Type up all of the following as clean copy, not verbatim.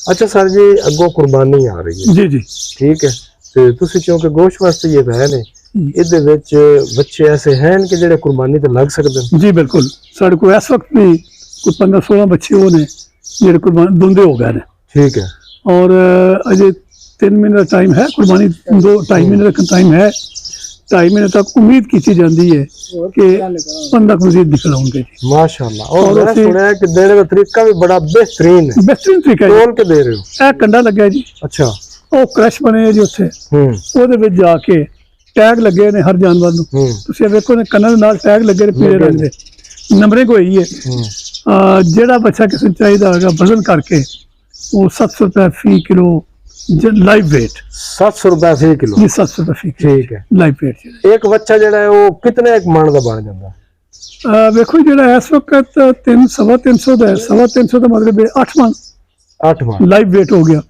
अच्छा सर जी, अगो कुर्बानी आ रही है जी जी ठीक है, ते तुसी क्योंकि गोश्त वास्ते ये है ने इहदे विच बच्चे ऐसे हैं कि जेड़े कुर्बानी ते लग सकदे हैं? जी बिल्कुल साढ़े को इस वक्त भी कोई 15-16 बच्चे वो ने जेडे कुर्बान दुंदे हो गए ने ठीक है। और अजे 3 महीने का टाइम है कुर्बानी 2-2.5 महीने का टाइम है 2.5 महीने तक उम्मीद की जाती है कि 15 मजीद निकल आएंगे जी माशाल्लाह। और मैंने ਅਸੀਂ सुना है कि देने का तरीका भी बड़ा बेहतरीन है, बेहतरीन तरीका है तोल के दे रहे हो? ਇਹ ਕੰਡਾ ਲੱਗਿਆ ਜੀ अच्छा। ਉਹ क्रश बने जी उत्थे ਉਹਦੇ ਵਿੱਚ ਜਾ ਕੇ टैग लगे ने हर जानवर ਨੂੰ ਤੁਸੀਂ ਵੇਖੋ ਨੇ ਕੰਨਾਂ ਦੇ ਨਾਲ ਟੈਗ ਲੱਗੇ ਨੇ ਪੀਲੇ ਰੰਗ ਦੇ ਨੰਬਰਿੰਗ ਹੋਈ ਹੈ ਜਿਹੜਾ ਬੱਚਾ ਕਿਸੇ ਨੂੰ ਚਾਹੀਦਾ ਹੋਗਾ ਵਜ਼ਨ ਕਰਕੇ ਉਹ 700 रुपए फी किलो लाइव वेट 700 रुपए फी किलो जी 700 रुपए फी किलो ठीक है। लाइव वेट एक बच्चा जेड़ा है वो कितने एक मन का बन जाता है? ਵੇਖੋ ਜਿਹੜਾ ਇਸ ਵਕਤ 300 ਦਾ 350 ਦਾ ਮਤਲਬ 8 ਮਨ 8 मन ਲਾਈਵ weight ਹੋ ਗਿਆ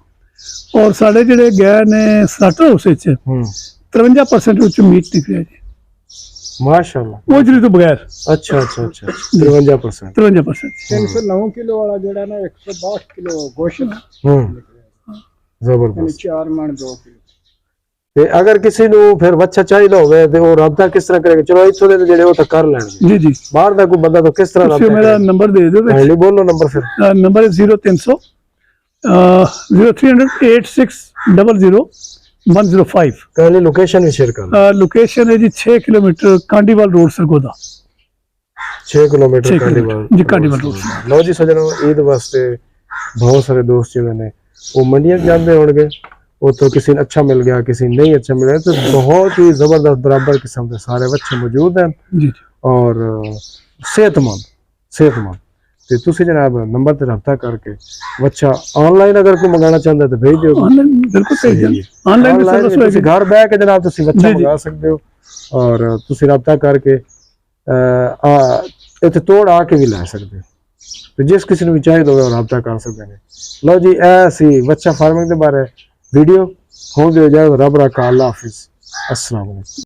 ਔਰ ਸਾਡੇ ਜਿਹੜੇ ਗਏ ਨੇ ਸਟਾਰਟਰ ਹਾਊਸ ਵਿੱਚ 53% ਵਿੱਚ ਮੀਟ ਨਿਕਲਿਆ ਜੀ माशाल्लाह। ਉਹ ਜਿਹੜੀ ਤੋਂ ਬਗੈਰ अच्छा अच्छा अच्छा 53%। 53% 309 किलो वाला जोड़ा ना 162 किलो गोश्त जबरदस्त। 4 मन 2 किलो ਤੇ ਅਗਰ ਕਿਸੇ ਨੂੰ ਫਿਰ ਬੱਚਾ ਚਾਹੀਦਾ ਹੋਵੇ ਤੇ ਉਹ ਰਾਬਤਾ ਕਿਸ ਤਰ੍ਹਾਂ ਕਰੇਗਾ? ਚਲੋ ਇੱਥੋਂ ਦੇ ਜਿਹੜੇ ਉਹ ਤਾਂ ਕਰ ਲੈਣਗੇ, जी जी ਬਾਹਰ ਦਾ ਕੋਈ ਬੰਦਾ ਤਾਂ ਕਿਸ ਤਰ੍ਹਾਂ ਤੁਸੀਂ ਰਾਬਤਾ ਮੇਰਾ ਕਰੇਗਾ? ਨੰਬਰ ਦੇ ਦਿਓ ਵਿੱਚ ਨਹੀਂ ਬੋਲੋ ਨੰਬਰ ਫਿਰ। नंबर है 0300 0300 8600 105 पहले लोकेशन भी शेयर करना। लोकेशन है जी 6 kilometre Kandiwal road Sargodha 6 kilometre 6 Kandiwal kilometre जी कांडीवाल रोड लो जी सजनों, ईद वास्ते बहुत सारे दोस्त जो ने वो मंडियां जाते होंगे, वो तो किसी ने अच्छा मिल गया किसी ने नहीं अच्छा मिला, तो बहुत ही जबरदस्त बराबर किस्म के सारे बच्चे मौजूद हैं जी और सेहतमंद ਤੇ ਤੁਸੀਂ ਜਨਾਬ ਨੰਬਰ ਤੇ ਰابطਾ ਕਰਕੇ ਬੱਚਾ ਆਨਲਾਈਨ ਅਗਰ ਕੋਈ ਮੰਗਾਣਾ ਚਾਹੁੰਦਾ ਤਾਂ ਭੇਜ ਦਿਓ। ऑनलाइन बिल्कुल सही है ऑनलाइन भी सर्विस ਤੁਸੀਂ होएगी ਘਰ ਬਹਿ ਕੇ ਜਨਾਬ ਤੁਸੀਂ ਬੱਚਾ ਜੀ, ਜੀ। ਮੰਗਾ ਸਕਦੇ ਹੋ ਔਰ ਤੁਸੀਂ ਰابطਾ ਕਰਕੇ ਇੱਥੇ ਤੋੜ ਆ ਕੇ ਵੀ ਲੈ ਸਕਦੇ ਹੋ, ਤੇ ਜਿਸ ਕਿਸੇ ਨੂੰ ਵੀ ਚਾਹੀਦਾ ਹੋਵੇ ਉਹ ਰابطਾ ਕਰ ਸਕਦੇ ਨੇ। ਲਓ ਜੀ ਇਹ ਸੀ ਬੱਚਾ ਫਾਰਮਿੰਗ ਦੇ ਬਾਰੇ ਵੀਡੀਓ। ਹੋ ਗਏ ਜਾ ਰੱਬ ਰੱਖਾ, ਅੱਲਾ ਹਾਫਿਜ਼, अस्सलाम वालेकुम।